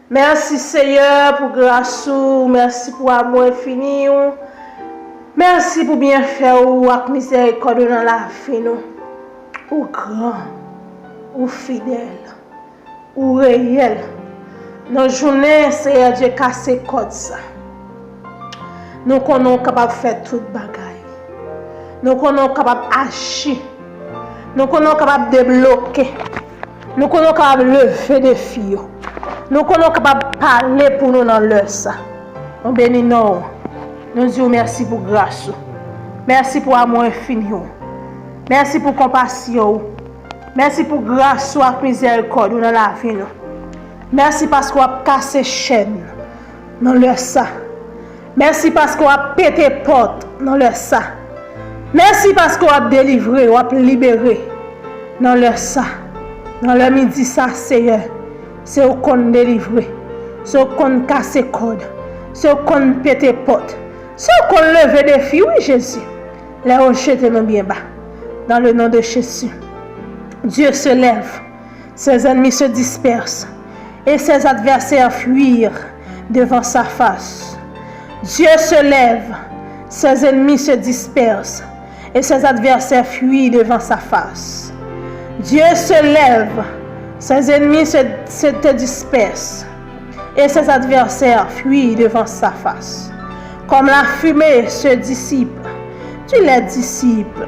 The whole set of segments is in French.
Merci Seigneur pour grâce, merci pour amour infini, merci pour bien faire ou avec miséricorde dans la vie nous. Ou grand, ou fidèle, ou réel. Nos journées, Seigneur Dieu, casser code ça. Nous sommes capables de faire toute bagaille. Nous sommes capables d'agir. Nous sommes capables de débloquer. Nous sommes capables de lever des filles. Nous sommes capables de parler pour nous dans l'heure ça. Nous bénissons. Nous disons merci pour grâce. Merci pour amour infini. Merci pour compassion. Merci pour grâce et miséricorde dans la vie. Merci parce qu'on a cassé chaîne dans l'heure ça. Merci parce qu'on a pété porte dans l'heure ça. Merci parce qu'on a délivré, on a libéré dans l'heure ça. Dans le midi ça, Seigneur, c'est au qu'on délivrer, c'est au qu'on casse code, c'est au qu'on pété porte, c'est au qu'on lever des filles, oui Jésus. Les rejeter nous bien bas. Dans le nom de Jésus, Dieu se lève, ses ennemis se dispersent et ses adversaires fuir devant sa face. Dieu se lève, ses ennemis se dispersent et ses adversaires fuient devant sa face. Dieu se lève, ses ennemis se dispersent et ses adversaires fuient devant sa face. Comme la fumée se dissipe, tu les dissipes.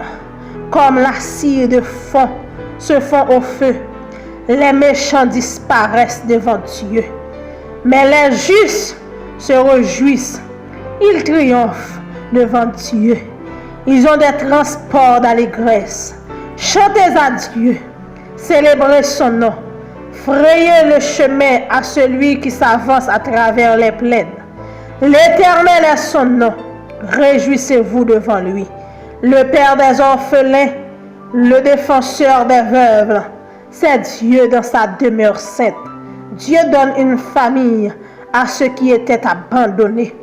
Comme la cire de fond se fond au feu, les méchants disparaissent devant Dieu. Mais les justes se réjouissent, ils triomphent devant Dieu. Ils ont des transports d'allégresse. Chantez à Dieu, célébrez son nom, frayez le chemin à celui qui s'avance à travers les plaines. L'Éternel est son nom, réjouissez-vous devant lui. Le Père des orphelins, le défenseur des veuves, c'est Dieu dans sa demeure sainte. Dieu donne une famille à ceux qui étaient abandonnés.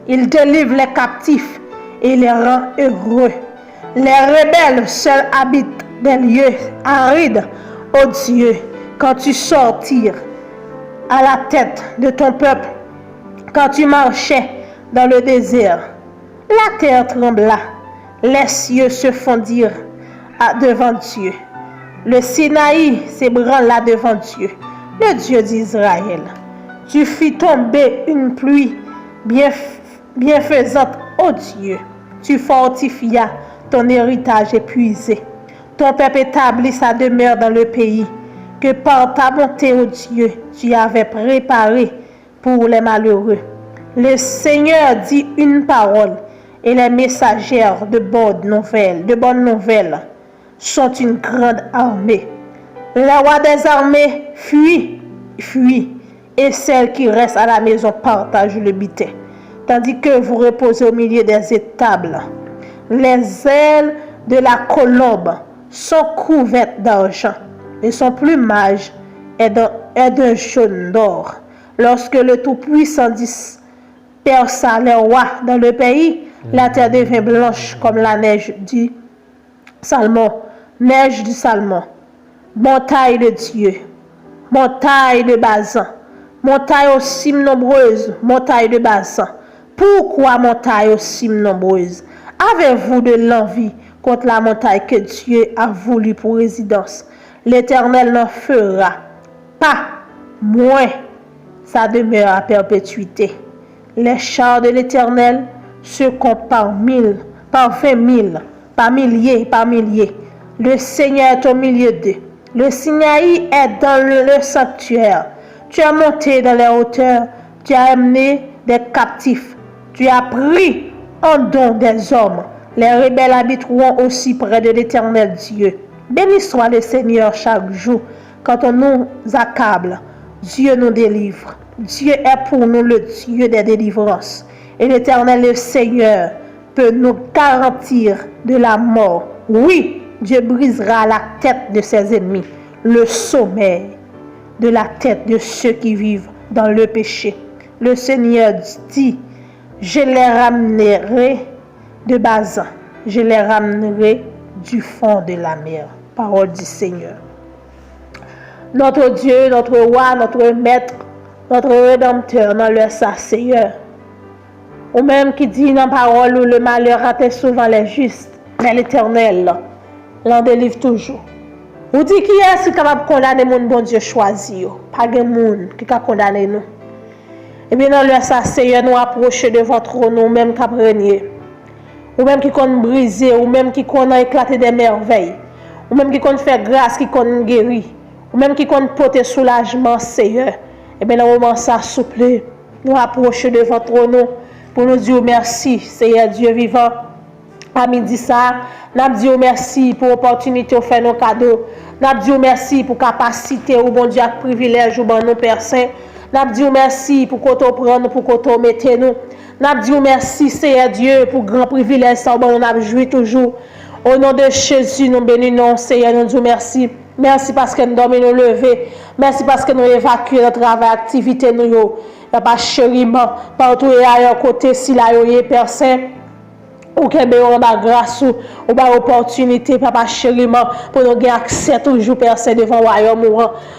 Il délivre les captifs et les rend heureux. Les rebelles seuls habitent des lieux arides. Ô Dieu, quand tu sortis à la tête de ton peuple, quand tu marchais dans le désert, la terre trembla. Les cieux se fondirent devant Dieu. Le Sinaï s'ébranla devant Dieu, le Dieu d'Israël. Tu fis tomber une pluie bienfaisante, ô Dieu. Tu fortifias ton héritage épuisé. Ton peuple établit sa demeure dans le pays que par ta bonté, ô Dieu, tu avais préparé pour les malheureux. Le Seigneur dit une parole. Et les messagères de bonnes nouvelles sont une grande armée. Le roi des armées fuit, et celles qui restent à la maison partagent le butin, tandis que vous reposez au milieu des étables. Les ailes de la colombe sont couvertes d'argent, et son plumage est d'un jaune d'or. Lorsque le Tout-Puissant dispersa les rois dans le pays, la terre devint blanche comme la neige du Salmon. Neige du Salmon. Montagne de Dieu. Montagne de Bazan. Montagne aux cimes nombreuses. Montagne de Bazan. Pourquoi montagne aux cimes nombreuses? Avez-vous de l'envie contre la montagne que Dieu a voulu pour résidence? L'Éternel n'en fera pas moins sa demeure à perpétuité. Les chars de l'Éternel se comptent par 1000, par 20 000, par milliers. Le Seigneur est au milieu d'eux. Le Sinaï est dans le sanctuaire. Tu as monté dans les hauteurs. Tu as amené des captifs. Tu as pris en don des hommes. Les rebelles habiteront aussi près de l'Éternel Dieu. Béni soit le Seigneur chaque jour. Quand on nous accable, Dieu nous délivre. Dieu est pour nous le Dieu des délivrances. Et l'Éternel, le Seigneur, peut nous garantir de la mort. Oui, Dieu brisera la tête de ses ennemis, le sommeil de la tête de ceux qui vivent dans le péché. Le Seigneur dit, je les ramènerai de Bazan, je les ramènerai du fond de la mer. Parole du Seigneur. Notre Dieu, notre roi, notre maître, notre Rédempteur dans le ça, Seigneur. Ou même qui dit dans la parole où le malheur atteint souvent les justes, mais l'Éternel l'en délivre toujours. Ou dit qui est capable de condamner mon bon Dieu choisi, pas de monde qui peut condamner nous. Et bien dans le ça, Seigneur, nous approcher de votre trône, ou même qui régner, ou même qui compte briser, ou même qui compte éclater des merveilles, ou même qui compte faire grâce, qui compte guérir, ou même qui compte porter soulagement, Seigneur. Et bien dans le moment ça, s'il vous plaît, nous approcher de votre trône pour nous dire merci, Seigneur Dieu vivant. À midi ça, nous disons merci pour l'opportunité de faire nos cadeaux. Nous disons merci pour la capacité, ou bon Dieu, le privilège, ou bon nos Père Saint. Nous disons merci pour qu'on te prenne, pour qu'on te mette nous. Nous disons merci, Seigneur Dieu, pour le grand privilège, ça, bon, nous joué toujours. Au nom de Jésus, nous bénissons, Seigneur, nous disons merci. Merci parce que nous dormons nous lever. Merci parce que nous évacuons notre travail, activité, nous. Il n'y a pas de chériment, partout et ailleurs, côté, si là, il y a Père Saint. Ou que on a grâce ou ba opportunité papa chériment pour nous avoir accès toujours personne devant royaume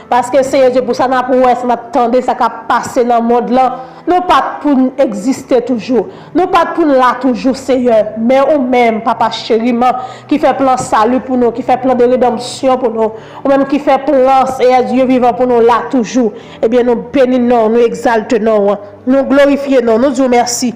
parce que c'est Dieu pour ça n'a pour ça m'attendait ça qu'a passer dans le monde là non pas pour exister toujours non pas pour là toujours Seigneur mais ou même papa chériment qui fait plan salut pour nous qui fait plan de rédemption pour nous ou même qui fait plan Seigneur Dieu vivant pour nous là toujours et bien nous bénissons nous exaltons nous glorifions nous disons merci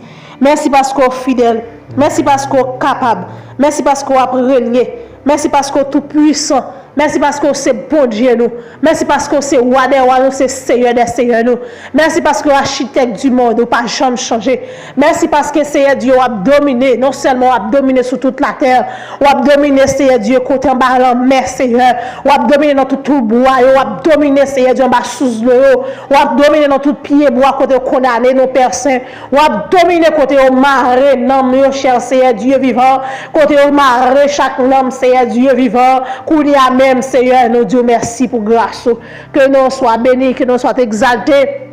parce qu'on est fidèle. Merci parce qu'on est capable. Merci parce qu'on a régné. Merci parce qu'on est tout puissant. Merci parce que c'est bon Dieu nous. Merci parce que c'est roi des rois nous, c'est Seigneur des seigneurs nous. Merci parce que l'architecte du monde, ou pas jamais changer. Merci parce que Seigneur Dieu a dominé, non seulement a dominé sur toute la terre, ou a dominé Seigneur Dieu côté en bas la mer Seigneur, ou a dominé dans tout bois, ou a dominé Seigneur Dieu en bas sous l'eau, ou a dominé dans tout pied bois côté condamné nos pères saints, ou a dominé côté au maré non mon cher Seigneur Dieu vivant, côté au maré chaque homme Seigneur Dieu vivant, qu'on y a même, Seigneur, nous disons merci pour grâce. Que nous soyons bénis, que nous soyons exaltés.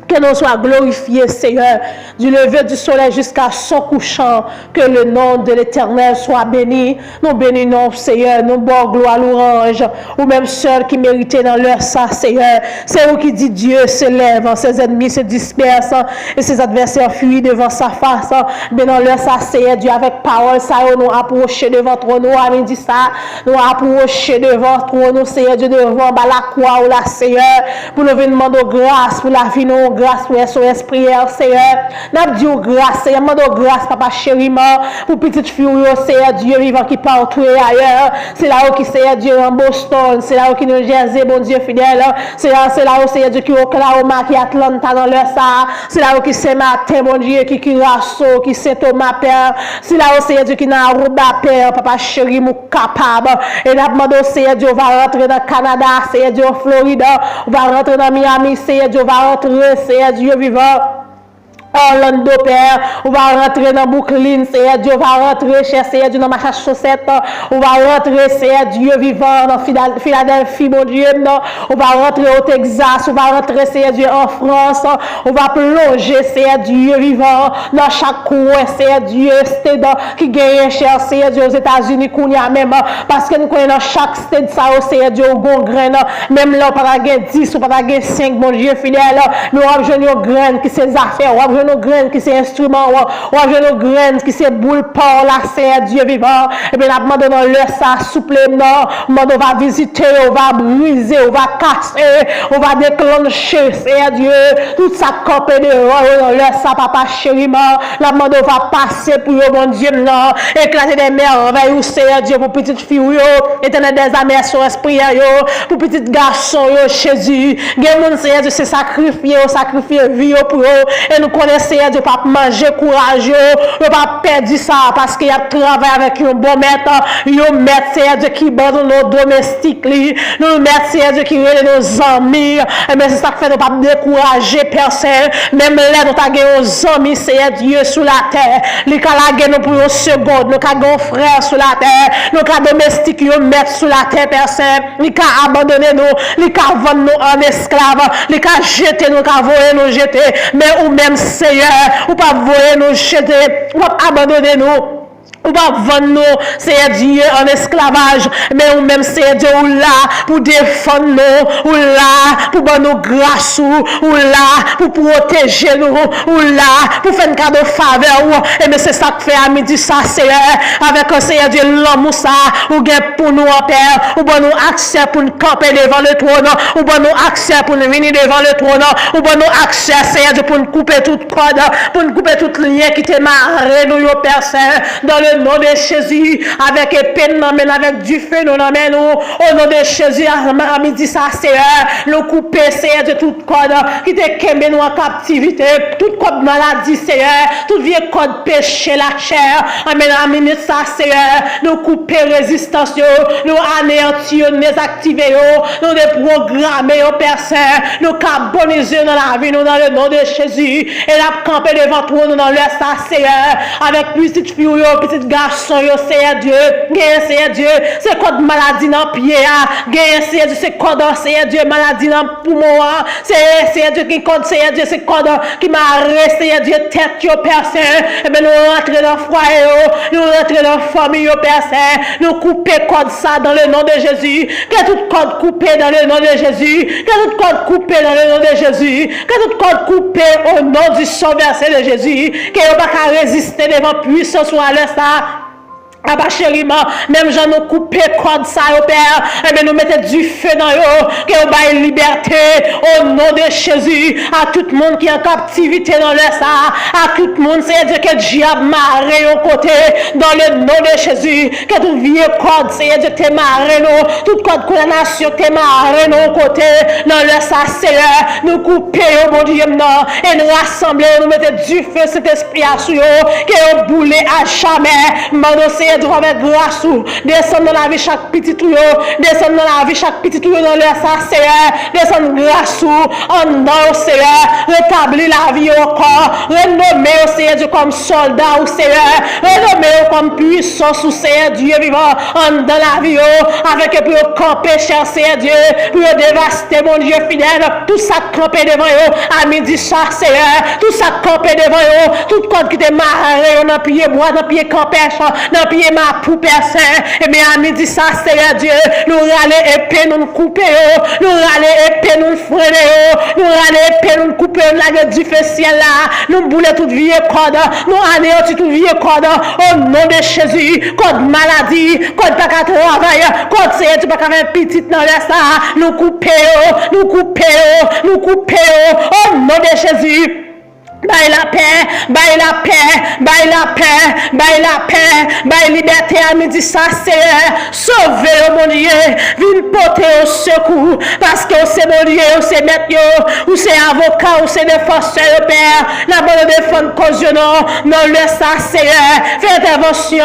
Que nous soyons glorifiés, Seigneur, du lever du soleil jusqu'à son couchant. Que le nom de l'Éternel soit béni. Nous bénissons, Seigneur, nous bon gloire, louange. Ou même ceux qui méritaient dans leur sang, Seigneur. C'est vous qui dit Dieu se lève, ses ennemis se dispersent et ses adversaires fuient devant sa face. Mais dans leur sang, Seigneur Dieu, avec parole, ça nous approcher devant votre nom. À midi, ça, nous approcher devant votre nom, Seigneur Dieu, devant la croix ou la Seigneur, pour nous venir demander grâce pour la vie, nous grâce pour SOS prière, Seigneur. Nous disons grâce, Seigneur. Demandons grâce, papa chériment, pour petite fille, Seigneur Dieu vivant qui partout et ailleurs. C'est là où qui, Seigneur Dieu, en Boston. C'est là où qui nous Jersey, bon Dieu fidèle. C'est là où, Seigneur Dieu, qui est Oklahoma, qui est Atlanta dans leur ça. C'est là où qui c'est Martin, bon Dieu, qui Rasso, qui c'est Thomas, Père. C'est là où, Seigneur Dieu, qui n'a Aruba, Père, papa chérimou, capable. Et nous demandons, Seigneur Dieu, on va rentrer dans le Canada, Seigneur Dieu, en Floride. On va rentrer dans Miami, Seigneur Dieu, on va rentrer, Seigneur Dieu vivant. Orlando, Père, on va rentrer dans Brooklyn, Seigneur Dieu, on va rentrer, cher Seigneur Dieu, dans Massachusetts, on va rentrer, Seigneur Dieu, vivant dans Philadelphie, mon Dieu, on va rentrer au Texas, on va rentrer, Seigneur Dieu, en France, on va plonger, Seigneur Dieu, vivant dans chaque coin, Seigneur Dieu, stade qui gagne, cher Seigneur Dieu, aux États-Unis, qu'on y a même, parce que nous connaissons dans chaque stade, ça, Seigneur Dieu, au bon grain, même là, on va pas 10, on va pas 5, mon Dieu, fidèle, nous avons besoin de graines qui c'est affaires, on va nos graines qui c'est instrument, ou nos graines qui c'est boule par la Seigneur Dieu vivant. Et bien, nous demandons leur ça souplement, on va visiter, on va briser, on va casser, on va déclencher, Seigneur Dieu, tout ça campé de leur ça, papa chériment. La demande va passer pour eux, mon Dieu, non, éclater des merveilles, ou Seigneur Dieu, pour petite fille, éternel des amers sur esprit, pour petit garçon, Jésus, gen Seigneur Dieu, c'est sacrifier vie pour eux, et nous connaissons Seigneur Dieu, pas manger courageux, ne pas perdre ça parce qu'il y a travaillé avec un bon maître, un maître Seigneur Dieu qui bande nos domestiques, nous maître Seigneur Dieu qui relève nos amis, mais c'est ça qui fait nous pas décourager personne, même là nous avons nos amis Seigneur Dieu sur la terre, nous avons nous pour une seconde, nous avons nos frères sur la terre, nous avons domestiques, nous maître sur la terre personne, nous avons abandonné nous, nous avons vendu nous en esclaves, nous avons jeté nous, nous avons nous jeter, mais ou même Seigneur, ou pas voyer nous jeter, ou pas abandonner nous. Ou pas vendre nous, c'est Dieu en esclavage, mais ou même c'est Dieu ou là pour défendre nous, ou là pour donner nous grâce, ou là pour protéger nous, ou là pour faire un cadeau faveur. Et bien c'est ça que fait à midi ça, Seigneur, avec un Seigneur Dieu l'amour ça, ou bien pour nous en Père, ou bien nous accès pour nous camper devant le trône, ou bien nous accès pour nous venir devant le trône, ou bien nous accès, Seigneur Dieu, pour nous couper toute corde, pour nous couper tout lien qui te marre, nous, Père Saint, dans le nom de Jésus, avec épée, avec du feu, nous l'emmène, au nom de Jésus, à midi, ça, Seigneur, nous couper, Seigneur, de toute corde qui te kembe nous en captivité, toute code maladie, Seigneur, toute vieille code péché, la chair, amen, à minute, ça, Seigneur, nous couper résistance, nous anéantir, nous désactiver, nous déprogrammer, Père Saint, nous carboniser dans la vie, nous, dans le nom de Jésus, et la camper devant toi, nous, dans le ça, Seigneur, avec petite fille, petite garçon, Seigneur Dieu, Seigneur Dieu, c'est code maladie dans pied, Seigneur Dieu, c'est code, Seigneur Dieu, maladie dans poumon, c'est Seigneur Dieu qui code, Seigneur Dieu, c'est code qui m'a arrêté, Seigneur Dieu, tête, Père Saint, et bien nous rentrons dans le foyer, nous rentrons dans la famille, Père Saint, nous couper code ça dans le nom de Jésus, que tout code coupé dans le nom de Jésus, que tout code coupé dans le nom de Jésus, que tout code coupé au nom du Sauveur de Jésus, que nous ne pas résister devant puissance ou à l'instant. Ah bah chérie, même j'en ai coupé code ça au Père, et bien nous mettons du feu dans eux, que nous baillons liberté au nom de Jésus, à tout le monde qui est en captivité dans le ça, à tout le monde, c'est Dieu que diable marre au côté, dans le nom de Jésus, que tout vieux code, c'est Dieu que t'es marre, tout code condamnation, t'es marre au côté, dans le ça, Seigneur, nous couper au mon Dieu, non, et nous rassembler, nous mettons du feu cet esprit à sous, que nous bouler à jamais, Seigneur, avec grâce, descendre dans la vie chaque petit tuyau, descendre dans la vie chaque petit tuyau dans l'air, ça, Seigneur, descendre grâce, en nom, Seigneur, rétablir la vie au corps, renommer au Seigneur Dieu comme soldat, au Seigneur, renommer comme puissance, au Seigneur Dieu vivant, dans la vie, avec pour camper, cher Seigneur Dieu, pour dévaster, mon Dieu fidèle, tout ça camper devant eux, à midi, ça, Seigneur, tout ça camper devant eux, tout code qui te marre, dans pied bois, dans pied campèche, dans pied ma poupée saint, et bien à midi ça, Seigneur Dieu, nous râler épée, nous couper, nous râler épée, nous freiner, nous râler épée, nous couper, la gueule du feu ciel là, nous bouler toute vieille corde, nous anéantir toute vieille corde, au nom de Jésus, code maladie, code pas qu'à travail, code Seigneur, tu pas qu'à faire petite dans l'air ça, nous couper, nous couper, nous couper, au nom de Jésus. Baille la paix, baille la paix, baille la paix, baille la paix, baille liberté à midi ça, Seigneur. Sauvez mon Dieu, viens porter au secours, parce que c'est mon Dieu, c'est maître, ou c'est avocat, ou c'est défenseur, Père. La bonne défense cause non, le ça, Seigneur. Fais intervention,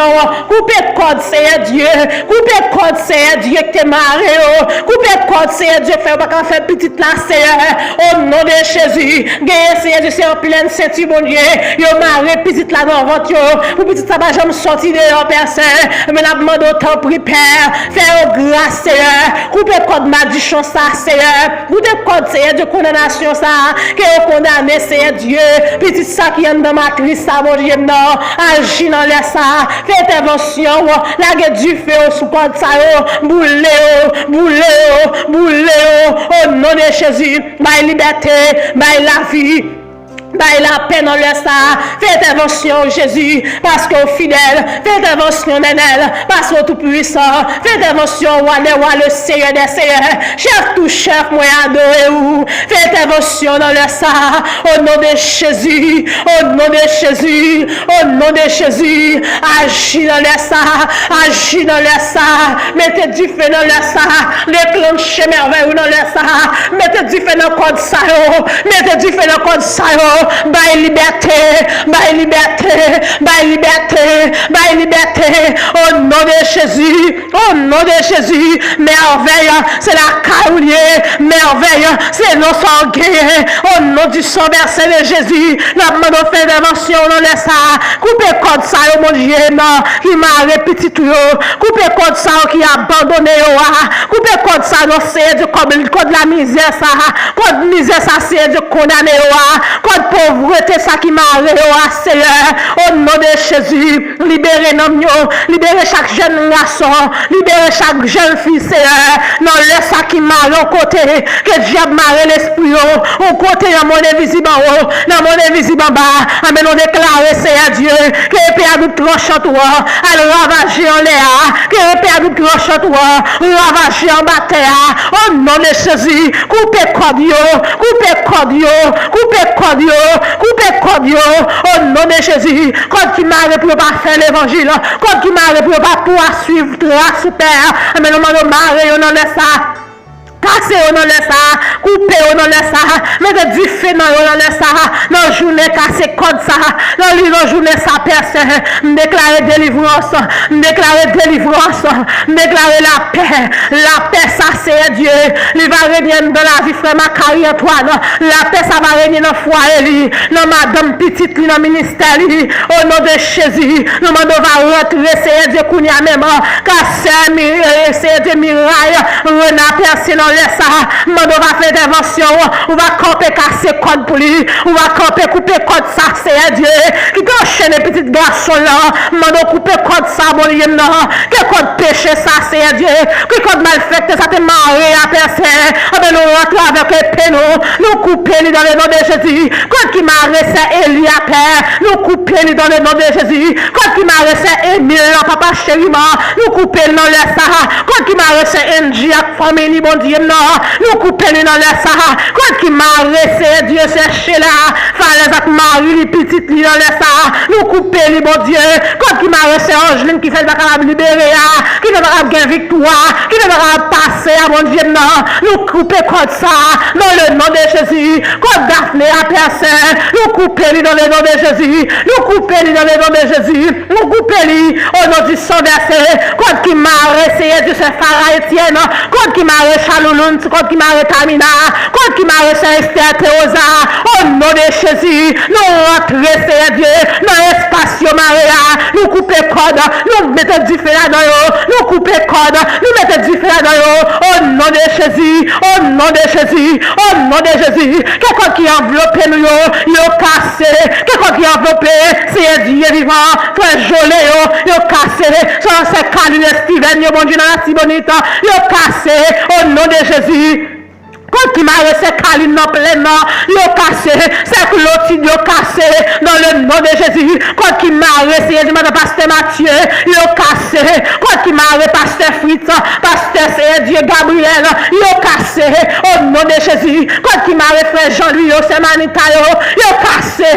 coupez code, Seigneur Dieu, coupez code, Seigneur Dieu, que t'es marré, coupez code, Seigneur Dieu, fais pas qu'à faire petite là, Seigneur. Au nom de Jésus, gagne, Seigneur Dieu, c'est en plein Saint-Tu, mon Dieu, yo marre petite la dans votre pour petite ça va jamais sortir de personne, mais la demande autant pris Père, fais grâce Seigneur, coupez code malédiction ça Seigneur, coupez code Seigneur de condamnation ça, que vous condamnez Seigneur Dieu, petite ça qui est dans matrice ça mon Dieu, non, agis dans l'air ça, fais intervention, la gueule du feu sous code ça, boulez, au nom de Jésus, ma liberté, ma la vie. Baille la paix dans le ça, fais intervention Jésus, parce qu'au fidèle, fais intervention Nenel, parce qu'au tout puissant, fais intervention le Seigneur des Seigneurs, chef tout chef, moi adoré ou, fais intervention dans le ça, au nom de Jésus, au nom de Jésus, au nom de Jésus, agis dans le ça, agis dans le ça, mettez du feu dans le ça, déclenchez merveille dans le ça, mettez du feu dans le code ça, mettez du feu dans le code ça, baille liberté, baille liberté, baille liberté, baille liberté, au nom de Jésus, au nom de Jésus, merveille, c'est la caroulier, merveille, c'est nos sanguins, au nom du sang versé de Jésus, la demande fait d'invention dans le ça, coupez code ça, mon Dieu, qui m'a répété tout, coupez code ça, qui a abandonné, coupez code ça, non, c'est du code la misère, ça, code misère, ça, c'est du condamné, code pauvreté, ça qui m'a au Seigneur. Au nom de Jésus, libérez nos mieux, libérez chaque jeune garçon, libérez chaque jeune fille, Seigneur. Non, laisse ça qui m'a au côté, que diable m'a l'esprit, au côté dans mon invisible en haut, dans mon invisible en bas. Amen, on déclare, Seigneur Dieu, que l'épée à nous tranche en toi, elle ravager en l'air, que l'épée à nous tranche en toi, ravager en bataille. Au nom de Jésus, coupez cordio, coupez cordio, coupez cordio, coupez cordio. Au nom de Jésus, quand tu m'as pour pas faire l'évangile, quand tu m'as pour pas poursuivre trace Père, mais nous m'en marrer, on en laisse ça. Cassez au nom de ça, coupez au nom de ça, mettez du feu dans le nom de ça, dans la journée cassez code ça, dans la journée ça personne, déclarer délivrance, déclarer délivrance, déclarer la paix ça c'est Dieu, il va régner dans la vie frère Macari Antoine, la paix ça va régner dans le foyer, dans madame petite, dans le ministère, au nom de Jésus, nous devons rentrer, c'est Dieu qu'on y a même, car c'est Dieu miraille, renard percé dans ça, on va faire intervention, on va camper casser code pour lui, on va camper couper code ça, c'est Dieu, qui t'enchaîne les petits garçons là, on va couper code ça, bon Dieu, non, que code péché ça, c'est Dieu, que code mal fait, ça te marre à personne, on va nous rentrer avec les pénaux, nous couper dans le nom de Jésus, code qui marre c'est Élie à Père, nous couper dans le nom de Jésus, code qui marre c'est Émile, papa chéri, nous couper dans le Sahara, code qui marre c'est NG à famille, bon Dieu, nous coupons dans le Sahara. Quand qui m'a resté, Dieu cherche là. Fallait que Marie, les petites dans le Sahara. Nous coupons, bon Dieu. Quand qui m'a resté, Angeline qui fait la libérer, qui fait la gagner victoire, qui fait la passer à mon Dieu. Nous coupons comme ça, dans le nom de Jésus. Quand Daphné a personne, nous coupons dans le nom de Jésus. Nous coupons dans le nom de Jésus. Nous coupons au nom du sang versé. Quand qui m'a resté, Dieu c'est Pharaon Etienne. Quand qui m'a resté, Chaloulun, quand qui m'a Tamina, quand qui m'a resté Esther Théosa, au nom de Jésus, nous rentrons, Seigneur Dieu, dans l'espace Maria, nous coupons code, nous mettons du feu là-dedans, nous coupons code, nous mettons du feu là-dedans, au nom de Jésus, au nom de Jésus, au nom de Jésus, quelqu'un qui enveloppe nous, il a cassé, quelqu'un qui enveloppe, c'est Dieu vivant, frère Jolé, il a cassé, sans ces calines Steven, bon Dieu, dans la Sibonite, il a cassé, au nom de Jésus. Quand qui m'a resté Kaline dans plein nord, il a cassé, c'est que l'autre il a cassé dans le nom de Jésus. Quand qui m'a resté, il m'a pasteur Mathieu, il a cassé. Quand qui m'a resté pasteur Fritz, pasteur c'est Dieu Gabriel, il a cassé au nom de Jésus. Quand qui m'a resté Jean-Louis, c'est Manitayo, il a cassé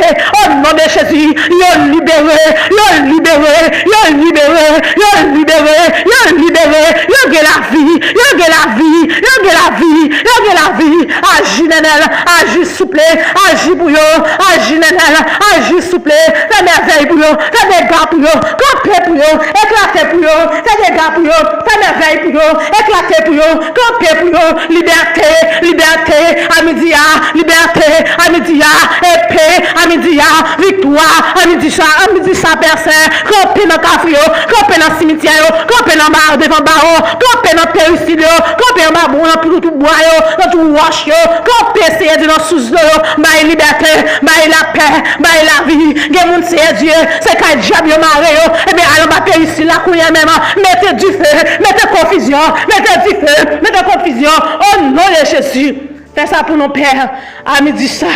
au nom de Jésus. Il a libéré, il a libéré, il a libéré, il a libéré, il a libéré, il a la vie, il a la vie, il a la vie, il a la vie, agis Nenel, agis souple, agis pour eux, agis Nenel, agis souple, fais merveille pour eux, fais des gars pour eux, camper pour eux, éclater pour eux, fais des gars pour eux, fais merveille pour eux, éclater pour eux, camper pour eux, liberté, liberté, à midi, liberté, à midi, épée, à midi, victoire, à midi ça personne, camper dans le café, camper dans le cimetière, camper dans le bar devant barreau, camper dans le péricide, camper dans le bar pour tout bois, tout wash yo, quand PC dit dans sous l'eau, bail liberté, bail la paix, bail la vie, gen moun c'est Dieu, c'est quand diable yo maré yo, et bien allons battre ici là qu'on y a même, mettez du feu, mettez confusion, mettez du feu, mettez confusion, au nom de Jésus. Fais ça pour nos pères, à midi ça,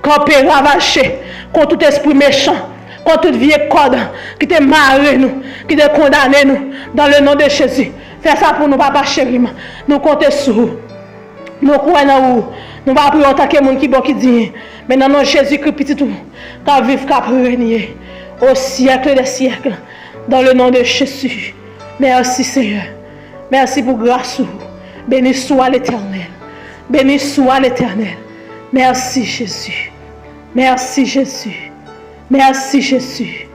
quand peut ravager, contre tout esprit méchant, contre toute vieille code qui te marré nous, qui te condamné nous, dans le nom de Jésus. Fais ça pour nous, papa chéri, nous comptons sur vous. Nous croyons en vous. Nous ne pouvons pas prier en tant que monde qui dit, mais dans notre Jésus-Christ, petit tout, qu'à vivre, qu'à régner au siècle des siècles, dans le nom de Jésus. Merci Seigneur. Merci pour grâce. Béni soit l'Éternel. Béni soit l'Éternel. Merci Jésus. Merci Jésus. Merci Jésus.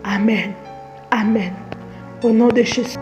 Amen. Amen. Au nom de Jésus.